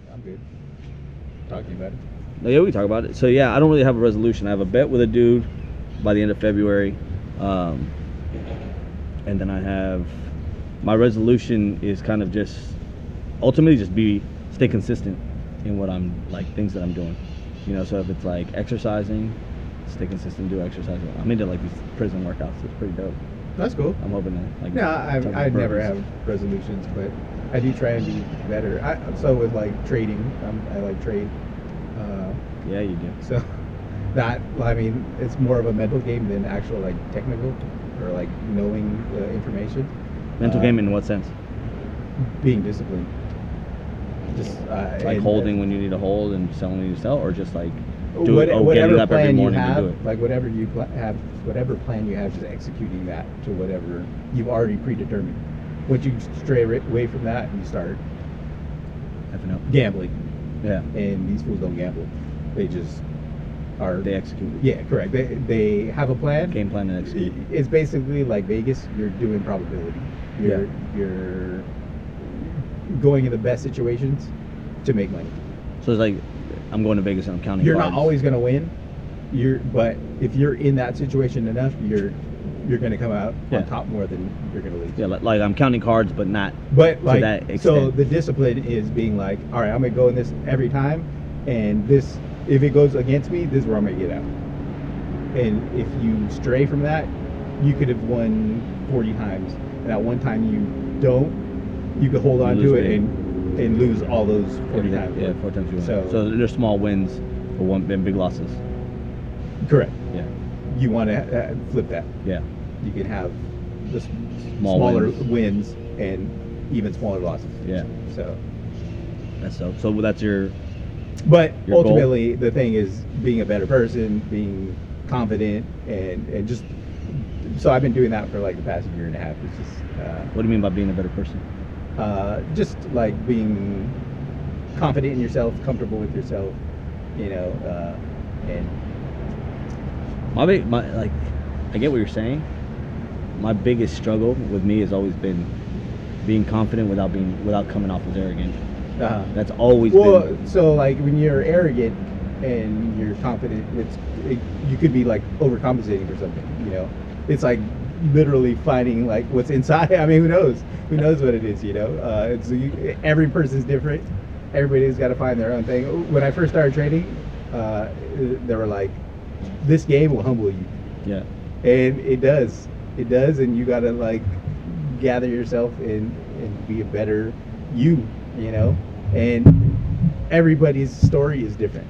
I'm good. Talking about it. Yeah, we can talk about it. So yeah, I don't really have a resolution. I have a bet with a dude by the end of February, and then I have my resolution is kind of just ultimately just stay consistent in what I'm like, things that I'm doing. You know, so if it's like exercising, stay consistent, do exercise. I'm into like these prison workouts. It's pretty dope. That's cool. I'm hoping to like. No, I never have resolutions, but I do try and be better. So with like trading, I like trade. Yeah, you do. So I mean, it's more of a mental game than actual like technical or like knowing the information. Mental game in what sense? Being disciplined. Just like holding when you need to hold and selling when you sell, or just like whatever up every morning you have, to do it. like whatever you have, whatever plan you have, just executing that to whatever you've already predetermined. Once you stray away from that, you start gambling. Yeah. And these fools don't gamble. They just are. They execute. Yeah, correct. They have a plan. Game plan and execute. It's basically like Vegas. You're doing probability. You're going in the best situations to make money. So it's like I'm going to Vegas and I'm counting. You're cards. not always going to win. But if you're in that situation enough, you're going to come out on top more than you're going to lose. Yeah, like I'm counting cards, but not. But like, to that extent. So the discipline is being like, all right, I'm going to go in this every time, and this, if it goes against me, this is where I'm going to get out. And if you stray from that, you could have won 40 times, and that one time you don't, you could hold on to it and lose all those 40 times. Yeah, 4 times you win. So there's small wins, but one and big losses. Correct. Yeah. You want to flip that. Yeah. You can have the smaller wins and even smaller losses. Yeah. So that's so that's your. But your ultimately, goal? the thing is being a better person, being confident, and just. So I've been doing that for like the past year and a half. It's just. What do you mean by being a better person? Just like being confident in yourself, comfortable with yourself, you know, and. I get what you're saying. My biggest struggle with me has always been being confident without coming off as arrogant. That's always been. So like when you're arrogant and you're confident, you could be like overcompensating for something. You know, it's like literally finding like what's inside. I mean, who knows? Who knows what it is? You know, every person's different. Everybody's got to find their own thing. When I first started trading, they were like, this game will humble you. Yeah. And it does, and you gotta like gather yourself and be a better you know. And everybody's story is different.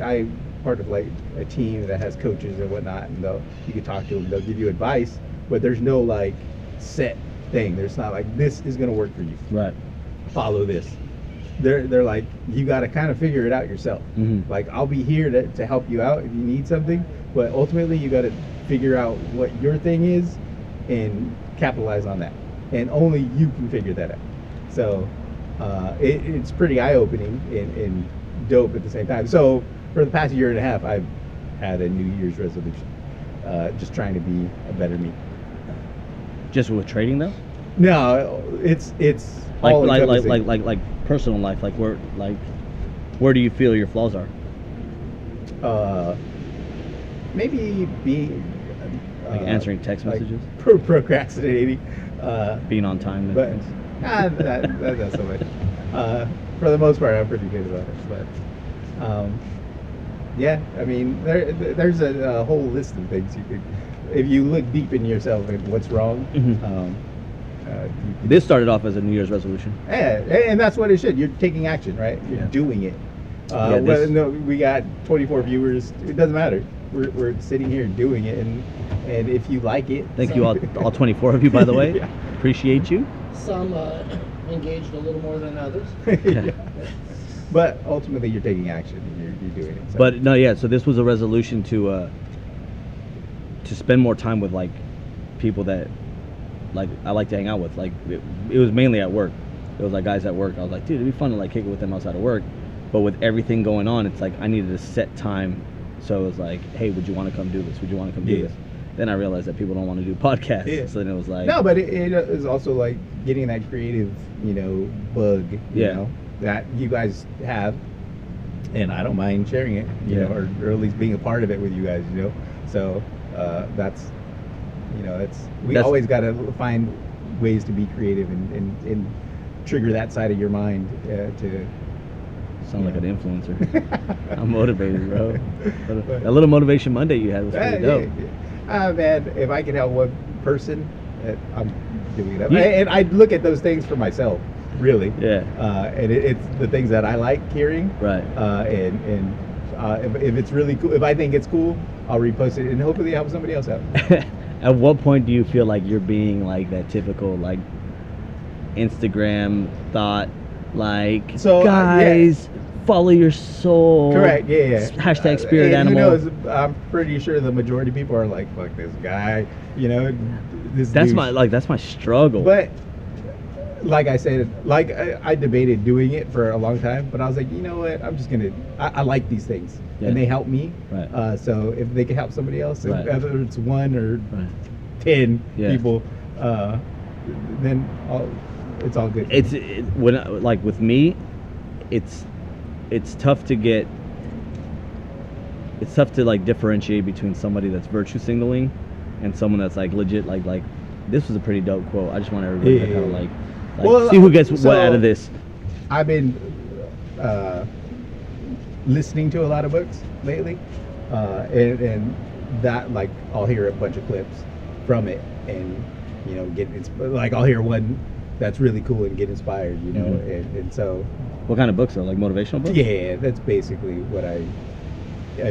I'm part of like a team that has coaches and whatnot, and you can talk to them. They'll give you advice, but there's no like set thing. There's not like this is gonna work for you. Right. Follow this. They're like, you got to kind of figure it out yourself. Mm-hmm. Like, I'll be here to help you out if you need something, but ultimately you got to figure out what your thing is and capitalize on that. And only you can figure that out. So it's pretty eye-opening and dope at the same time. So for the past year and a half, I've had a New Year's resolution, just trying to be a better me. Just with trading though? No, it's like personal life, like where do you feel your flaws are? Maybe being like answering text messages, procrastinating, being on time, but that not so much. For the most part, I'm pretty good about it. But yeah, I mean, there's a whole list of things you could, if you look deep in yourself and what's wrong. Mm-hmm. This started off as a New Year's resolution. Yeah, and that's what it should. You're taking action, right? You're doing it. Yeah, Well, this- no, we got 24 viewers. It doesn't matter. We're sitting here doing it, and if you like it, Thank you all 24 of you, by the way. Yeah. Appreciate you. Some engaged a little more than others. Yeah. But ultimately, you're taking action. And you're doing it. So. But no, yeah. So this was a resolution to spend more time with like people that like I like to hang out with. Like it was mainly at work. It was like guys at work. I was like, dude, it'd be fun to like kick it with them outside of work. But with everything going on, it's like I needed a set time. So it was like, hey, would you want to come do this? Would you want to come do Yeah. this? Then I realized that people don't want to do podcasts. Yeah. So then it was like, No, but it is also like getting that creative, bug, Yeah. that you guys have, and I don't mind sharing it, Yeah. or at least being a part of it with you guys, So that's, we That's- always got to find ways to be creative and trigger that side of your mind to. sound like Yeah. an influencer. I'm motivated, bro. That little motivation Monday you had was pretty dope. Man, if I could help one person, I'm doing it. Yeah. And I look at those things for myself, really. Yeah. And it's the things that I like hearing. Right. If it's really cool, if I think it's cool, I'll repost it and hopefully help somebody else out. At what point do you feel like you're being like that typical like Instagram thought, like So, guys, follow your soul? Correct. Yeah. Hashtag spirit and animal. Who knows? I'm pretty sure the majority of people are like, "Fuck this guy," This. That's douche. that's my struggle. But like I said, like I debated doing it for a long time, but I was like, you know what? I'm just gonna. I like these things, Yeah. and they help me. Right. So if they can help somebody else, Right. whether it's one or Right. 10 Yeah. people, then it's all good. When like with me, it's tough to get. It's tough to like differentiate between somebody that's virtue signaling and someone that's like legit like this was a pretty dope quote. I just want everybody to Yeah. kind of like Well, see who gets so- what out of this. I've been listening to a lot of books lately, and that like I'll hear a bunch of clips from it, and like I'll hear one that's really cool and get inspired, Mhm. and so What kind of books though? Like motivational books? yeah, that's basically what I'm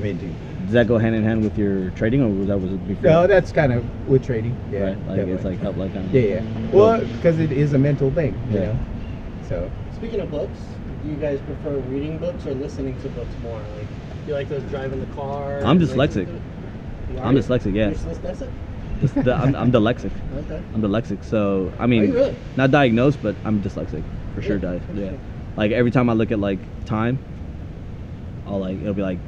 into. Does that go hand in hand with your trading, or was it before? No, that's kind of with trading, yeah. Right. Like it's definitely. like help, like kind of. yeah. Well, because it is a mental thing, Yeah. So Speaking of books, do you guys prefer reading books or listening to books more? Like, do you like those driving the car? I'm and dyslexic. You I'm are? dyslexic, yeah. You're dyslexic? I'm dyslexic. Okay. I'm dyslexic. So I Are mean, you really? not diagnosed, but I'm dyslexic for sure. Yeah, Yeah. interesting. Like every time I look at like time, it'll be like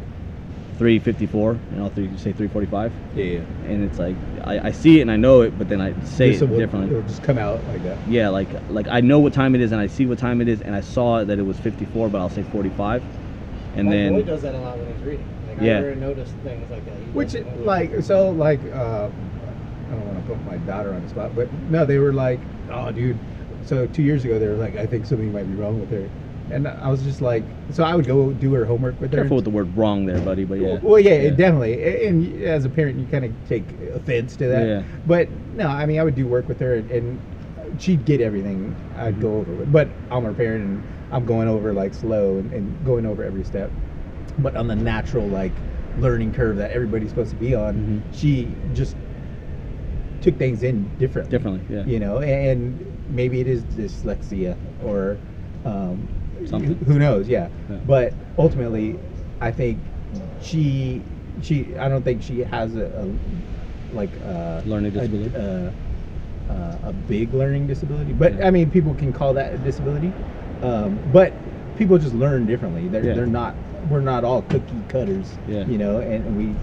3:54, and I'll say 3:45, yeah. and it's like I see it and I know it, but then I say This it will- differently. It'll just come out like that. Yeah, like I know what time it is and I see what time it is and I saw that it was 54, but I'll say 45, and My then boy does that a lot when he's reading. Like, Yeah. I never noticed things like that. He Which, does it when- I don't want to put my daughter on the spot, but no, they were like, oh, dude. So 2 years ago, they were like, I think something might be wrong with her. And I was just like, so I would go do her homework with her. careful with the word wrong there, buddy. But yeah. Well, yeah, definitely. And as a parent, you kind of take offense to that. Yeah. But no, I mean, I would do work with her, and she'd get everything I'd go over with. But I'm her parent, and I'm going over like slow and going over every step. But on the natural like learning curve that everybody's supposed to be on, Mhm. she just took things in differently. Differently, yeah. And maybe it is dyslexia or Something. who knows, yeah. Yeah. But ultimately, I think she I don't think she has a Learning disability? a big learning disability, but Yeah. I mean, people can call that a disability, but people just learn differently. Yeah. We're not all cookie cutters, Yeah. and we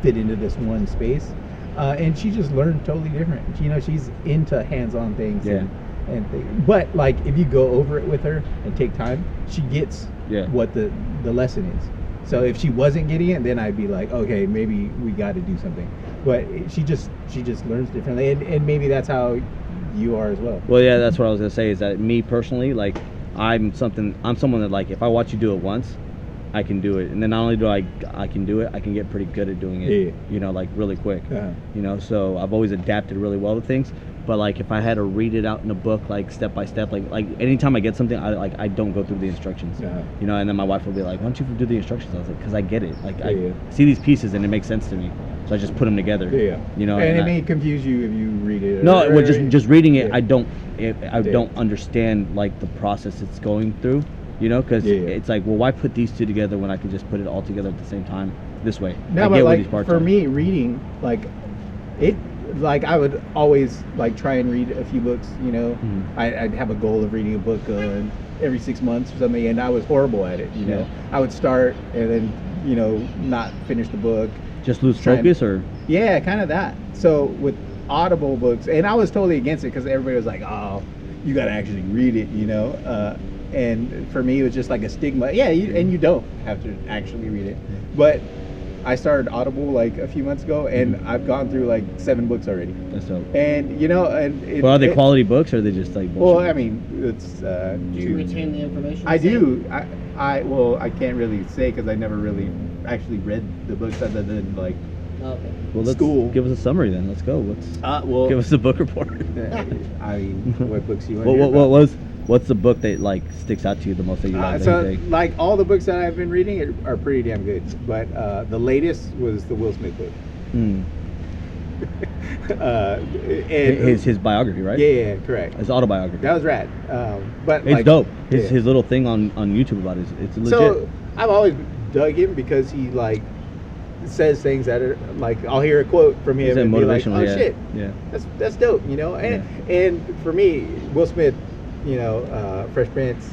fit into this one space, and she just learned totally different. She's into hands-on things, Yeah. but like if you go over it with her and take time, she gets Yeah. what the lesson is. So if she wasn't getting it, then I'd be like, okay, maybe we got to do something. But she just learns differently, and maybe that's how you are as well. Well, yeah, that's what I was gonna say. Is that me personally? Like, I'm someone that like if I watch you do it once, I can do it, and then not only do I can do it, I can get pretty good at doing it. Yeah. Like really quick. Uh-huh. So I've always adapted really well to things. But like if I had to read it out in a book, like step by step, like anytime I get something, I don't go through the instructions, you know. And then my wife will be like, "Why don't you do the instructions?" I was like, "Cause I get it. Like I see these pieces and it makes sense to me, so I just put them together." You know. And it may confuse you if you read it. No, well, just reading it, I don't understand like the process it's going through, you know, because it's like, well, why put these two together when I could just put it all together at the same time this way? No, but like for me, reading, like it. Like I would always like try and read a few books, you know. I'd have a goal of reading a book every 6 months or something, and I was horrible at it, you know. I would start and then, you know, not finish the book. Just lose focus, or? Yeah, kind of that. So with Audible books, and I was totally against it because everybody was like, "Oh, you got to actually read it," you know. And for me, it was just like a stigma. Yeah, and you don't have to actually read it, but I started Audible like a few months ago, and I've gone through like 7 books already. That's dope. And you know, and are they quality books, or are they just like? Well, I mean, it's. Do you retain the information? I do. I can't really say because I never really actually read the books other than like. Okay. Well, let's give us a summary then. Let's go. Give us a book report. I mean, what books you want? What's the book that like sticks out to you the most that you like? So like all the books that I've been reading are pretty damn good, but the latest was the Will Smith book. And his biography, right? Yeah, correct. His autobiography. That was rad. But it's dope. His little thing on YouTube about it, it's legit. So I've always dug him because he like says things that are like, I'll hear a quote from him and be like, oh shit, that's dope, you know. And for me, Will Smith, you know, Fresh Prince,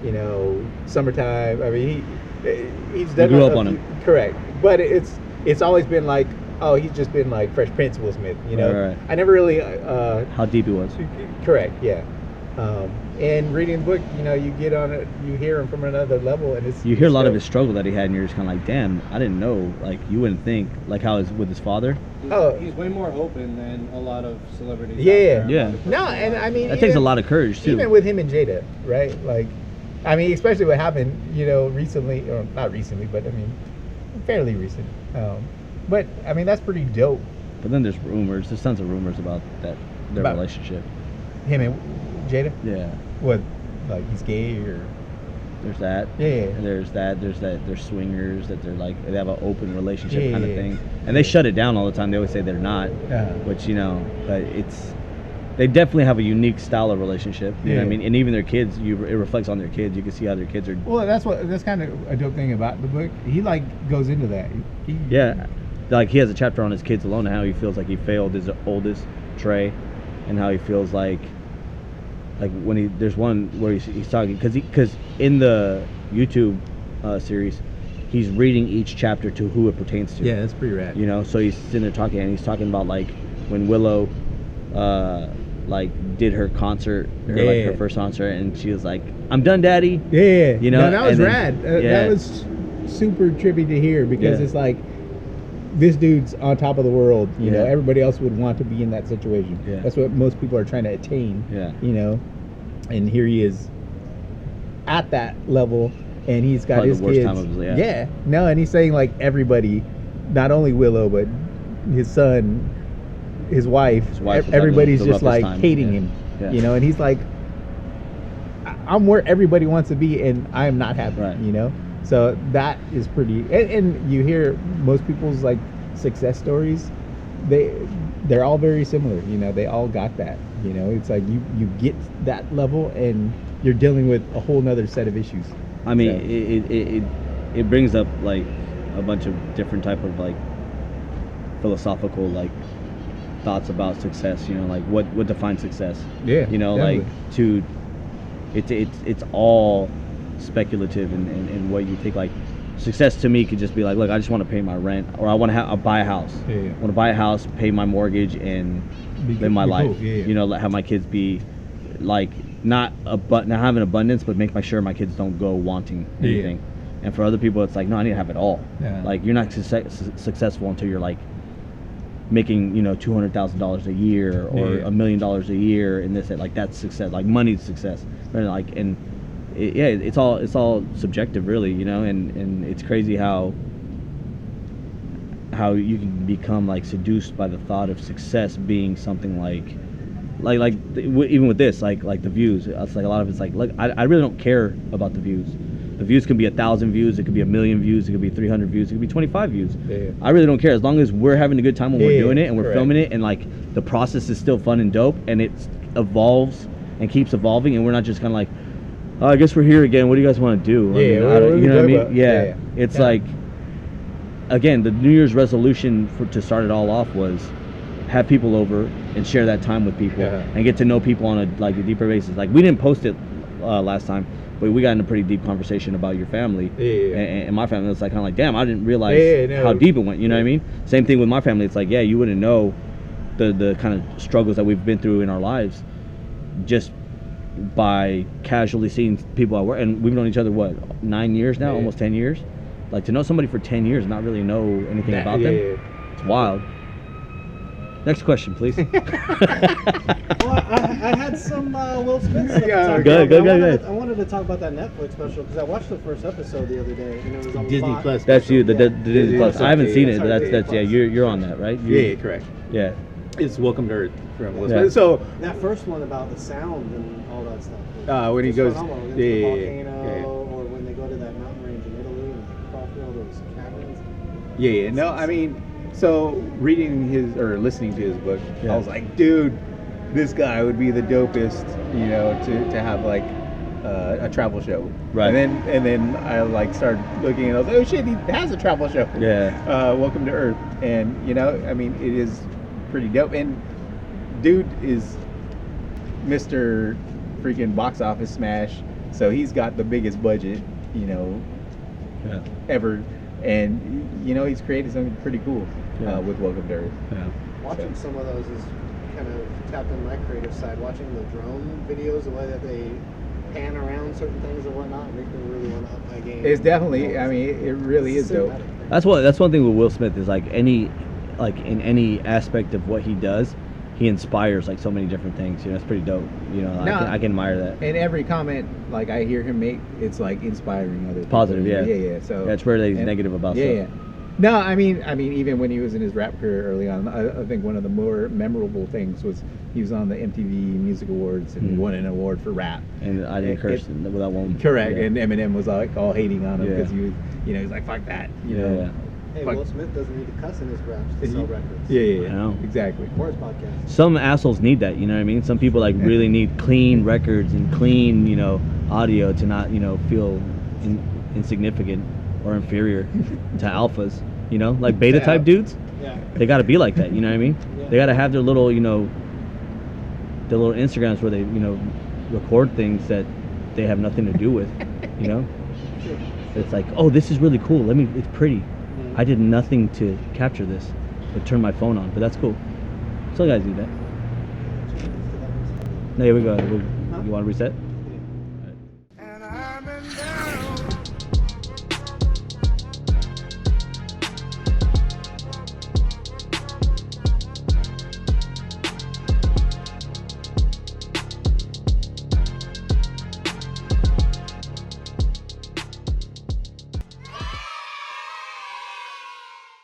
you know, Summertime. I mean, he's done. You grew up on him, correct? But it's always been like, oh, he's just been like Fresh Prince Will Smith, you know. Right. I never really how deep he was. Correct, yeah. And reading the book, you know, you get on it, you hear him from another level, and you hear a lot of his struggle that he had, and you're just kind of like, damn, I didn't know. Like, you wouldn't think, like how it's with his father. He's way more open than a lot of celebrities. Yeah. No, and I mean, that takes a lot of courage too. Even with him and Jada, right? Like, I mean, especially what happened, you know, recently, or not recently, but I mean, fairly recent. But I mean, that's pretty dope. But then there's tons of rumors about their relationship. Him and Jada? Yeah. What, like he's gay or? There's that. Yeah. And there's that. They're swingers. That they have an open relationship kind of thing. And they shut it down all the time. They always say they're not. Which, you know, but they definitely have a unique style of relationship. You know what I mean? And even their kids, it reflects on their kids. You can see how their kids are. Well, that's kind of a dope thing about the book. He like goes into that. Like he has a chapter on his kids alone and how he feels like he failed his oldest, Trey, and how he feels like when there's one where he's talking because in the YouTube series he's reading each chapter to who it pertains to. Yeah, that's pretty rad. You know, so he's sitting there talking and he's talking about like when Willow like did her concert, her first concert, and she was like, "I'm done, Daddy." Yeah, you know, that was rad. That was super trippy to hear because it's like this dude's on top of the world. You know, everybody else would want to be in that situation. That's what most people are trying to attain. You know, and here he is at that level, and he's got his kids. Time of his, no, and he's saying like everybody, not only Willow, but his son, his wife everybody's just like hating him. You know, and he's like, I'm where everybody wants to be, and I am not happy. You know. So that is pretty, and you hear most people's like success stories, they're all very similar. You know, they all got that. You know, it's like you get that level, and you're dealing with a whole nother set of issues. I mean, it brings up like a bunch of different type of like philosophical like thoughts about success. You know, like what defines success. Yeah. You know, definitely. It's all speculative in what you think. Like success to me could just be like, look, I just want to pay my rent, or I want to buy a house. I want to buy a house, pay my mortgage, and live my life. Cool. You know, have my kids be like not have an abundance, but make sure my kids don't go wanting anything. And for other people, it's like, no, I need to have it all. Like you're not successful until you're like making, you know, $200,000 a year or $1 million a year, and this like that's success. Like money's success, right? Like it's all subjective, really, you know, and it's crazy how you can become like seduced by the thought of success being something like even with this, like the views, it's like a lot of it's like, look, I really don't care about the views. The views can be 1,000 views, it could be 1,000,000 views, it could be 300 views, it could be 25 views. Yeah. I really don't care as long as we're having a good time when we're doing it and we're correct. filming it, and like the process is still fun and dope, and it evolves and keeps evolving, and we're not just kind of like, oh, I guess we're here again. What do you guys want to do? Yeah, I don't- what you know what I mean? about? Yeah. Yeah. It's Yeah. like, again, the New Year's resolution to start it all off was have people over and share that time with people and get to know people on a deeper basis. Like, we didn't post it last time, but we got in a pretty deep conversation about your family and my family. It's like kind of like, damn, I didn't realize how deep it went. You know what I mean? Same thing with my family. It's like, yeah, you wouldn't know the kind of struggles that we've been through in our lives just by casually seeing people at work. And we've known each other, what, 9 years now, almost 10 years. Like, to know somebody for 10 years and not really know anything about them, it's wild. Next question, please. Well, I had some Will Smith stuff to talk Go about. ahead. I wanted to talk about that Netflix special because I watched the first episode the other day, and it was on Disney Fox. Plus. That's you, the Yeah. Disney Plus. I haven't seen it, but Sorry, that's yeah, Disney you're on that, right? Yeah, correct. Yeah. It's Welcome to Earth from Will Yeah. Smith. So That first one about the sound and all that stuff. when he Just goes, phenomenal. Into the volcano, or when they go to that mountain range in Italy and cross all those cabins. No, I mean, so reading his or listening to his book, Yeah. I was like, dude, this guy would be the dopest, to have like a travel show. Right. And then I like started looking and I was like, oh shit, he has a travel show. Yeah. Welcome to Earth, and I mean, it is pretty dope. And dude is Mr. freaking box office smash, so he's got the biggest budget, Yeah. ever, and he's created something pretty cool with Welcome to Earth. Yeah. Watching some of those is kind of tapped in my creative side. Watching the drone videos, the way that they pan around certain things and whatnot, make me really want to up my game. It's definitely, I mean, it really is dope. That's one thing with Will Smith is like in any aspect of what he does, he inspires like so many different things. It's pretty dope. I can admire that. And every comment like I hear him make, it's like inspiring other people. Positive, yeah. Yeah. So That's rare that he's negative about stuff. Yeah. No, I mean, even when he was in his rap career early on, I think one of the more memorable things was he was on the MTV Music Awards and won an award for rap. And I didn't curse with that one. Correct. Yeah. And Eminem was like all hating on him Yeah. because he was, he's like, fuck that. Yeah. Hey, Fuck. Will Smith doesn't need to cuss in his raps to sell records. Yeah. I know. Exactly. Or his podcast. Some assholes need that, you know what I mean? Some people like really need clean records and clean, audio to not, feel insignificant or inferior to alphas, like beta type dudes. Yeah. They got to be like that, you know what I mean? Yeah. They got to have their little, their little Instagrams where they, record things that they have nothing to do with, Sure. It's like, oh, this is really cool. It's pretty. I did nothing to capture this, but turn my phone on. But that's cool. Some guys do that. No, here we go. You want to reset?